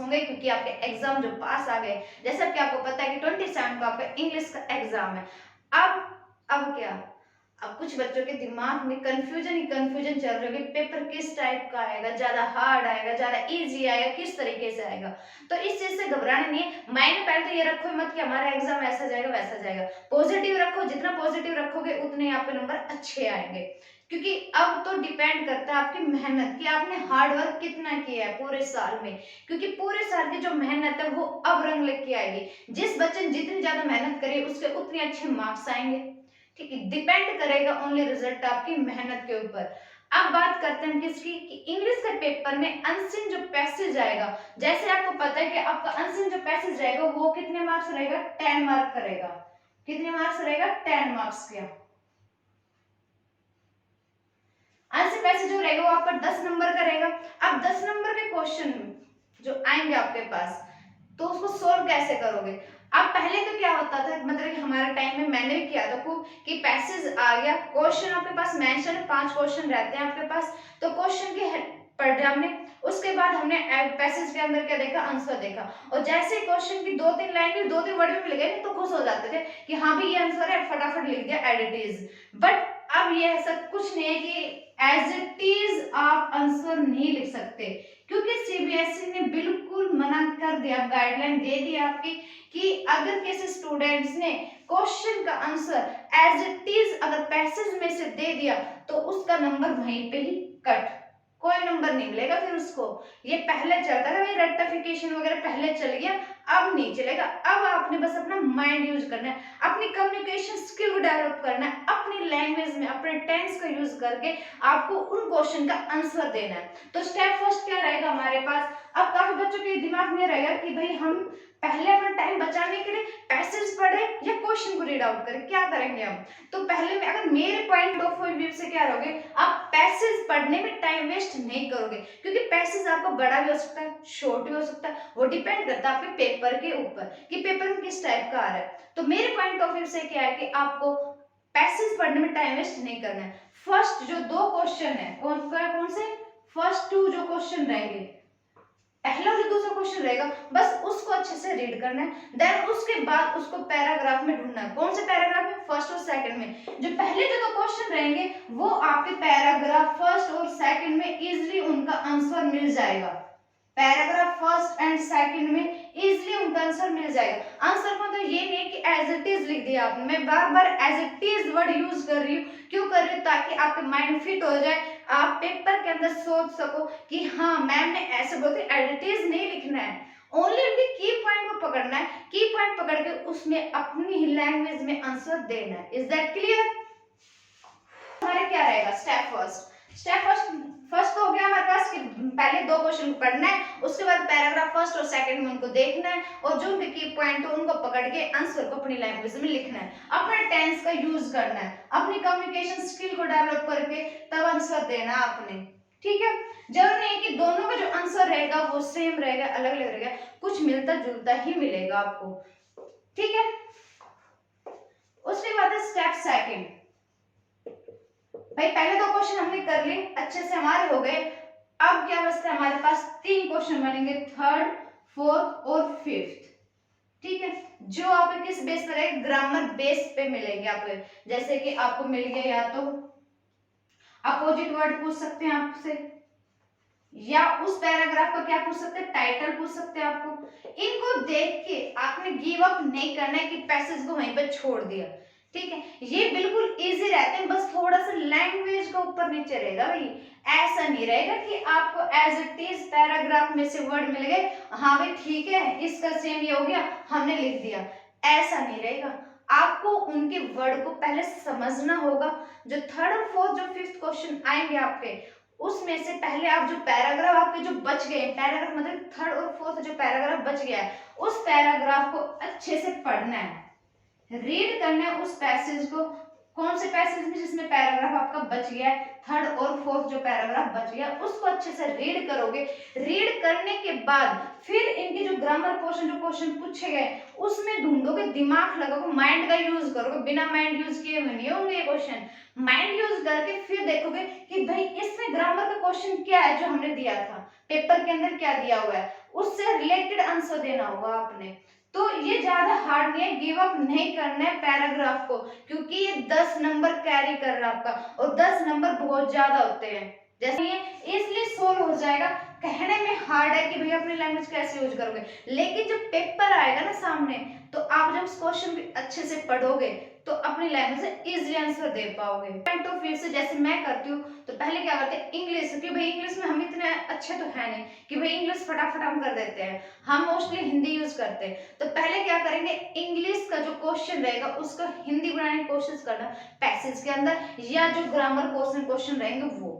होंगे क्योंकि आपके एग्जाम जो पास आ गए, जैसा कि आपको पता है कि 27 को आपका इंग्लिश का एग्जाम है। अब क्या, अब कुछ बच्चों के दिमाग में कंफ्यूजन ही कंफ्यूजन चल रही है, पेपर किस टाइप का आएगा, ज्यादा हार्ड आएगा, ज्यादा इजी आएगा, किस तरीके से आएगा। तो इस चीज से घबराना नहीं है। माइंड में पहले तो ये रखो मत कि हमारा एग्जाम ऐसा जाएगा वैसा जाएगा। पॉजिटिव रखो, जितना पॉजिटिव रखोगे उतने आपके नंबर अच्छे आएंगे। क्योंकि अब तो डिपेंड करता है आपकी मेहनत कि आपने हार्ड वर्क कितना किया है पूरे साल में। क्योंकि पूरे साल की जो मेहनत है वो अब रंग लेके आएगी। जिस बच्चे ने जितनी ज्यादा मेहनत करी उसके उतने अच्छे मार्क्स आएंगे। ठीक है, डिपेंड करेगा ओनली रिजल्ट आपकी मेहनत के ऊपर। अब बात करते हैं किसकी, कि इंग्लिश के पेपर में अनसीन जो पैसेज आएगा, जैसे आपको पता है कि आपका अनसीन जो पैसेज रहेगा वो कितने मार्क्स रहेगा, 10 मार्क का रहेगा। कितने मार्क्स रहेगा, 10 मार्क्स का। अनसीन पैसेज जो रहेगा वो आपका 10 नंबर का रहेगा। अब 10 नंबर के क्वेश्चन जो आएंगे आपके पास, तो उसको सोल्व कैसे करोगे। अब पहले तो क्या होता था, मतलब कि हमारे टाइम में मैंने भी किया था खूब, कि पैसेज आ गया, क्वेश्चन आपके पास मेंशन है, 5 क्वेश्चन रहते हैं आपके पास, तो क्वेश्चन की पढ़ लिया हमने, उसके बाद हमने पैसेज के अंदर क्या देखा, आंसर देखा, और जैसे क्वेश्चन की 2-3 लाइन में 2-3 वर्ड में मिल गए तो खुश हो जाते थे कि हाँ भाई ये आंसर है, फटाफट लिख दिया एज इट इज। बट अब ये ऐसा कुछ नहीं है कि एज इट इज आप आंसर नहीं लिख सकते, क्योंकि सीबीएसई ने बिल्कुल मना कर दिया, गाइडलाइन दे दी आपकी कि अगर किसी स्टूडेंट्स ने क्वेश्चन का आंसर एज इट इज अगर पैसेज में से दे दिया तो उसका नंबर वहीं पे ही कट, कोई नंबर नहीं मिलेगा फिर उसको। ये पहले चलता था भाई, रेक्टिफिकेशन वगैरह पहले चल गया, अब नहीं चलेगा। अब आपने बस अपना माइंड यूज करना है, अपनी कम्युनिकेशन स्किल को डेवलप करना है, अपनी लैंग्वेज में अपने टेंस का यूज करके आपको उन क्वेश्चन का आंसर देना है। तो स्टेप फर्स्ट क्या रहेगा हमारे पास, अब काफी बच्चों के दिमाग में रहेगा कि भाई हम पहले अपना टाइम बचाने के लिए पैसेज पढ़े या क्वेश्चन को रीड आउट करें, क्या करेंगे हम। तो पहले में अगर मेरे पॉइंट ऑफ व्यू से क्या रहोगे, आप पैसेज पढ़ने में टाइम वेस्ट नहीं करोगे, क्योंकि पैसेज आपका बड़ा भी हो सकता है, शॉर्ट भी हो सकता है, वो डिपेंड करता है आपके पेपर के ऊपर कि पेपर में किस टाइप का आ रहा है। तो मेरे पॉइंट ऑफ व्यू से क्या है कि आपको पैसेज पढ़ने में टाइम वेस्ट नहीं करना है। फर्स्ट जो 2 क्वेश्चन है कौन से, फर्स्ट 2 जो क्वेश्चन रहेंगे, पहला जो दूसरा क्वेश्चन रहेगा, बस उसको अच्छे से रीड करना है। देन उसके बाद उसको पैराग्राफ में ढूंढना है, कौन से पैराग्राफ में, फर्स्ट और सेकंड में। जो पहले जो 2 क्वेश्चन रहेंगे वो आपके पैराग्राफ फर्स्ट और सेकंड में इजीली उनका आंसर मिल जाएगा, पैराग्राफ फर्स्ट एंड सेकंड में इजीली उनका आंसर मिल जाएगा। आंसर को तो ये नहीं है कि एज इट इज लिख दिया आपने, मैं बार बार as it is word use कर रही हूँ, क्यों कर रही हूँ, ताकि आपके माइंड फिट हो जाए, आप पेपर के अंदर सोच सको कि हाँ मैम ने ऐसे बोलते, एज इट इज नहीं लिखना है, ओनली उनके की पॉइंट को पकड़ना है, की पॉइंट पकड़ के उसमें अपनी ही लैंग्वेज में आंसर देना है। Is that clear. हमारे क्या रहेगा स्टेप फर्स्ट तो हो गया हमारे पास कि पहले 2 क्वेश्चन पढ़ना है, उसके बाद पैराग्राफ फर्स्ट और सेकंड में उनको देखना है, और जो उनके की पॉइंट है उनको पकड़ के आंसर को अपनी लैंग्वेज में लिखना है, अपने टेंस का यूज करना है, अपनी कम्युनिकेशन स्किल को डेवलप करके तब आंसर देना आपने। ठीक है, जरूर नहीं कि दोनों का जो आंसर रहेगा वो सेम रहेगा, अलग अलग रहेगा, कुछ मिलता जुलता ही मिलेगा आपको। ठीक है, उसके बाद है स्टेप सेकंड। भाई पहले 2 क्वेश्चन हमने कर लिए, अच्छे से हमारे हो गए, अब क्या बचता है हमारे पास, 3 क्वेश्चन बनेंगे, थर्ड, फोर्थ और फिफ्थ। ठीक है, जो आपको किस बेस पर है, ग्रामर बेस पे मिलेंगे आपको। जैसे कि आपको मिल गया या तो अपोजिट वर्ड पूछ सकते हैं आपसे, या उस पैराग्राफ का क्या पूछ सकते हैं, टाइटल पूछ सकते हैं आपको। इनको देख के आपने गिव अप नहीं करना है कि पैसेज को वहीं पर छोड़ दिया। ठीक है, ये बिल्कुल इजी रहते हैं, बस थोड़ा सा लैंग्वेज का ऊपर नीचे रहेगा भाई, ऐसा नहीं रहेगा कि आपको एज इट इज पैराग्राफ में से वर्ड मिल गए, हाँ भाई ठीक है इसका सेम ये हो गया हमने लिख दिया, ऐसा नहीं रहेगा। आपको उनके वर्ड को पहले समझना होगा। जो थर्ड और फोर्थ जो फिफ्थ क्वेश्चन आएंगे आपके, उसमें से पहले आप जो पैराग्राफ आपके जो बच गए, पैराग्राफ मतलब थर्ड और फोर्थ जो पैराग्राफ बच गया है, उस पैराग्राफ को अच्छे से पढ़ना है, रीड करना है उस पैसेज को। कौन से पैसेज में जिसमें पैराग्राफ आपका बच गया है, थर्ड और फोर्थ जो पैराग्राफ बच गया उसको अच्छे से रीड करोगे। रीड करने के बाद फिर इनके जो ग्रामर पोर्शन जो क्वेश्चन पूछे गए उसमें ढूंढोगे, दिमाग लगाओगे, माइंड का यूज करोगे, बिना माइंड यूज किए हुए नहीं होंगे ये क्वेश्चन। माइंड यूज करके फिर देखोगे कि भाई इसमें ग्रामर का क्वेश्चन क्या है जो हमने दिया था, पेपर के अंदर क्या दिया हुआ है, उससे रिलेटेड आंसर देना होगा आपने। तो ये ज्यादा हार्ड नहीं है, गिव अप नहीं करना है पैराग्राफ को, क्योंकि ये 10 नंबर कैरी कर रहा है आपका, और 10 नंबर बहुत ज्यादा होते हैं, जैसे ये इसलिए सोल्व हो जाएगा। कहने में हार्ड है कि भैया अपनी लैंग्वेज कैसे यूज करोगे, लेकिन जब पेपर आएगा ना सामने, तो आप जब क्वेश्चन भी अच्छे से पढ़ोगे तो अपनी लैंग्वेज से इजीली आंसर दे पाओगे। पॉइंट ऑफ व्यू से जैसे मैं करती हूँ, तो पहले क्या करते हैं इंग्लिश, कि भाई इंग्लिश में हम इतने अच्छे तो है नहीं कि भाई इंग्लिश फटाफट हम कर देते हैं, हम मोस्टली हिंदी यूज करते हैं। तो पहले क्या करेंगे, इंग्लिश का जो क्वेश्चन रहेगा उसको हिंदी बनाने की कोशिश करना पैसेज के अंदर, या जो ग्रामर क्वेश्चन रहेंगे वो।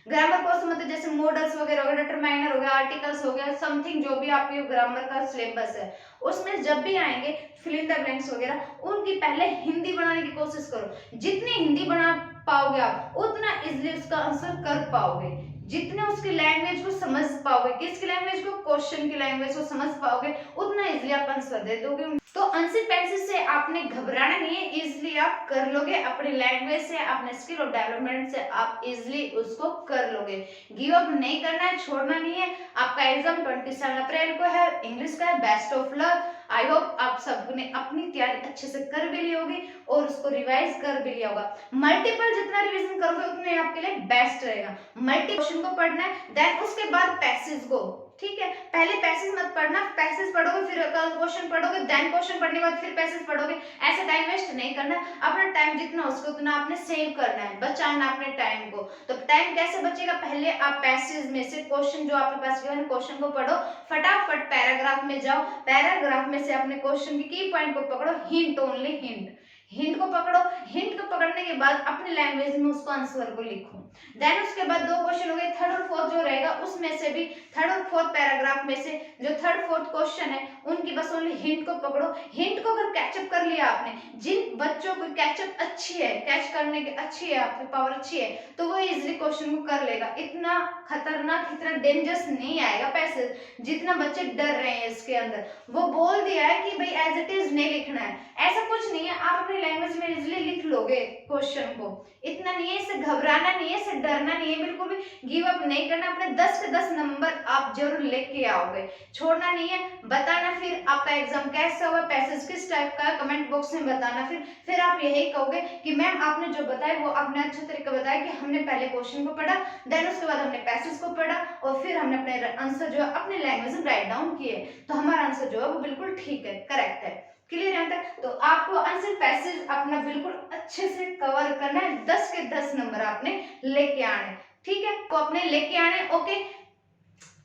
ग्रामर क्वेश्चन मतलब जैसे मॉडल्स वगैरह हो गया, डिटरमाइनर हो गया, आर्टिकल्स हो गया, समथिंग जो भी आपके ग्रामर का सिलेबस है उसमें जब भी आएंगे फिल इन द ब्लैंक्स वगैरह, उनकी पहले हिंदी बनाने की कोशिश करो। जितनी हिंदी बना पाओगे आप उतना इजीली उसका आंसर कर पाओगे, जितने उसकी लैंग्वेज को समझ पाओगे, किसकी लैंग्वेज को, क्वेश्चन की लैंग्वेज को समझ पाओगे, उतना इजीली आप आंसर दे दोगे। तो आंसर पैसेज से आपने घबराना नहीं है, इजीली आप कर लोगे, अपनी लैंग्वेज से, अपने स्किल और डेवलपमेंट से आप इजीली उसको कर लोगे। गिव अप नहीं करना है, छोड़ना नहीं है। आपका एग्जाम 27 अप्रैल को है, इंग्लिश का है। Best of luck. I hope आप सबने अपनी तैयारी अच्छे से कर भी ली होगी और उसको रिवाइज कर भी लिया होगा। मल्टीपल जितना रिवीजन करोगे उतने आपके लिए बेस्ट रहेगा। मल्टी क्वेश्चन को पढ़ना है, देन उसके बाद पैसेज को, ठीक है। पहले पैसेज मत पढ़ना, पैसेज पढ़ोगे फिर क्वेश्चन पढ़ोगे, देन क्वेश्चन पढ़ने के बाद फिर पैसेज पढ़ोगे, ऐसा टाइम वेस्ट नहीं करना। अपना टाइम जितना हो सके उतना आपने सेव करना है, बचाना अपने टाइम को। तो टाइम कैसे बचेगा, पहले आप पैसेज में से क्वेश्चन जो आपके पास गिवन क्वेश्चन को पढ़ो, फटाफट पैराग्राफ में जाओ, पैराग्राफ में से अपने क्वेश्चन की पॉइंट को पकड़ो, हिंट ओनली हिंट, हिंट को पकड़ो। हिंट को पकड़ने के बाद अपनी लैंग्वेज में उसको आंसर को लिखो। देन उसके बाद 2 क्वेश्चन हो गए, थर्ड और फोर्थ जो रहेगा उसमें से भी थर्ड और फोर्थ पैराग्राफ में से जो थर्ड फोर्थ क्वेश्चन है उनकी बस ओनली हिंट को पकड़ो। हिंट को अगर कैचअप कर लिया आपने, जिन बच्चों को कैचअप अच्छी है, कैच करने की अच्छी है, आपकी पावर अच्छी है, तो वो इजीली क्वेश्चन को कर लेगा। इतना खतरनाक, इतना डेंजरस नहीं आएगा पैसेज जितना बच्चे डर रहे हैं इसके अंदर। वो बोल दिया है कि भाई एज इट इज नहीं लिखना है, ऐसा कुछ नहीं है, आप अपनी लैंग्वेज में इजीली लिख लोगे क्वेश्चन को। इतना नहीं है, इससे घबराना नहीं है, इससे डरना नहीं है, बिल्कुल भी गिव अप नहीं करना। अपने 10 के 10 नंबर आप जरूर लेके आओगे, छोड़ना नहीं है। बताना फिर आपका एग्जाम कैसा हुआ, पैसेज किस टाइप का, कमेंट बॉक्स में बताना। फिर आप यही कहोगे कि मैम आपने जो बताया वो आपने अच्छे तरीके बताया कि हमने पहले क्वेश्चन को पढ़ा, देन उसके बाद हमने पैसेज को पढ़ा, और फिर हमने अपने आंसर जो है अपने लैंग्वेज में राइट डाउन किए, तो हमारा आंसर जो है वो बिल्कुल ठीक है, करेक्ट है। क्लियर है तक? तो आपको आंसर पैसेज अपना बिल्कुल अच्छे से कवर करना है, 10 के 10 नंबर आपने लेके आने, ठीक है, तो अपने लेके आने। ओके,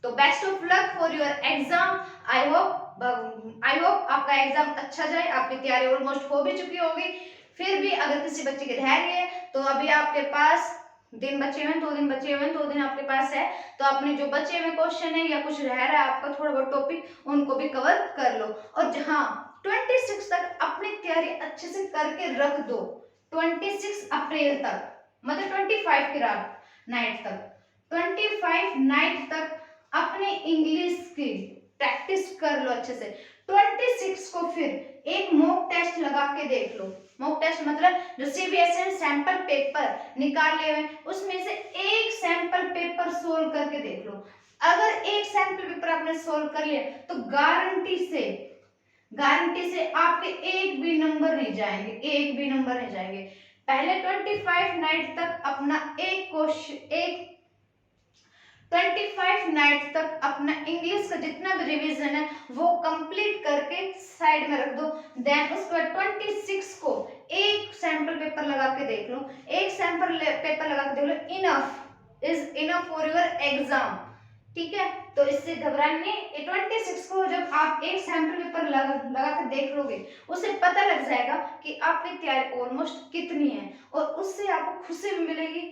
तो best of luck for your exam. I hope आपका एग्जाम अच्छा जाए, आपकी तैयारी ऑलमोस्ट हो भी चुकी होगी। फिर भी अगर किसी बच्चे के रह गई है तो अभी आपके पास दिन बचे हुए हैं, 2 दिन बचे हुए हैं, 2 दिन आपके पास है, तो अपने जो बचे हुए क्वेश्चन है या कुछ रह रहा है आपका थोड़ा बहुत टॉपिक, उनको भी कवर कर लो। और जहां 26 तक अपनी तैयारी अच्छे से करके रख दो, 26 अप्रैल तक, मतलब 25 की रात नाइट तक, 25 नाइट तक अपने इंग्लिश की प्रैक्टिस कर लो अच्छे से। 26 को फिर एक मॉक टेस्ट लगा के देख लो। मॉक टेस्ट मतलब जो सीबीएसई ने सैंपल पेपर निकाले हुए उसमें से एक सैंपल पेपर सोल्व करके देख लो। अगर एक सैंपल पेपर आपने सोल्व कर लिया तो गारंटी से आपके एक भी नंबर नहीं जाएंगे, एक भी नंबर नहीं जाएंगे। पहले 25 नाइट तक अपना 25 नाइट तक अपना इंग्लिश का जितना भी रिवीजन है वो कंप्लीट करके साइड में रख दो। देन उसके बाद 26 को एक सैंपल पेपर लगा के देख लो, एक सैंपल पेपर लगा के देख लो, इनफ फॉर योर एग्जाम, ठीक है। तो इससे घबराना नहीं। 26 को जब आप एक सैंपल पेपर लगा के देख लोगे, उससे पता लग जाएगा कि आपकी तैयारी ऑलमोस्ट कितनी है, और उससे आपको खुशी मिलेगी,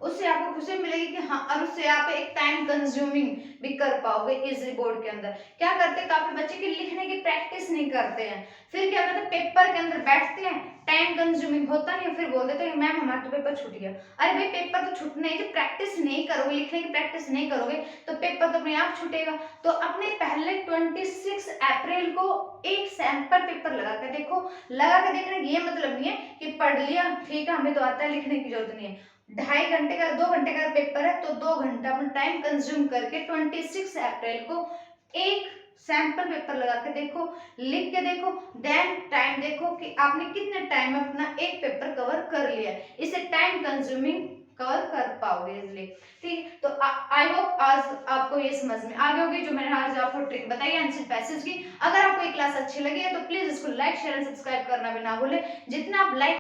उससे आपको खुशी मिलेगी कि हाँ, और उससे आप एक टाइम कंज्यूमिंग भी कर पाओगे इजी बोर्ड के अंदर। क्या करते हैं काफी बच्चे की लिखने की प्रैक्टिस नहीं करते हैं, फिर क्या करते हैं पेपर के अंदर बैठते हैं, टाइम कंज्यूमिंग होता नहीं, फिर बोल देते हैं मैम हमारा तो पेपर छूट गया। अरे भाई पेपर तो छूटना है, जब प्रैक्टिस नहीं करोगे, लिखने की प्रैक्टिस नहीं करोगे तो पेपर तो अपने आप छूटेगा। तो अपने पहले 26 अप्रैल को एक सैंपल पेपर लगा के देखो। लगा के देखने की ये मतलब नहीं है कि पढ़ लिया ठीक है हमें तो आता है, लिखने की जरूरत नहीं है। 2.5 घंटे का 2 घंटे का पेपर है तो 2 घंटा अपना टाइम कंज्यूम करके 26 अप्रैल को एक सैंपल पेपर लगा के देखो, लिख के देखो, देन टाइम देखो कि आपने कितने टाइम में अपना एक पेपर कवर कर लिया। इसे टाइम कंज्यूमिंग कवर कर पाओगे इजिली। ठीक, तो आई होप आज आपको ये समझ में आ गई होगी जो मैंने आज आपको ट्रिक बताई आंसर पैसेज की। अगर आपको ये क्लास अच्छी लगी है तो प्लीज इसको लाइक शेयर एंड सब्सक्राइब करना भी ना भूले। जितना आप लाइक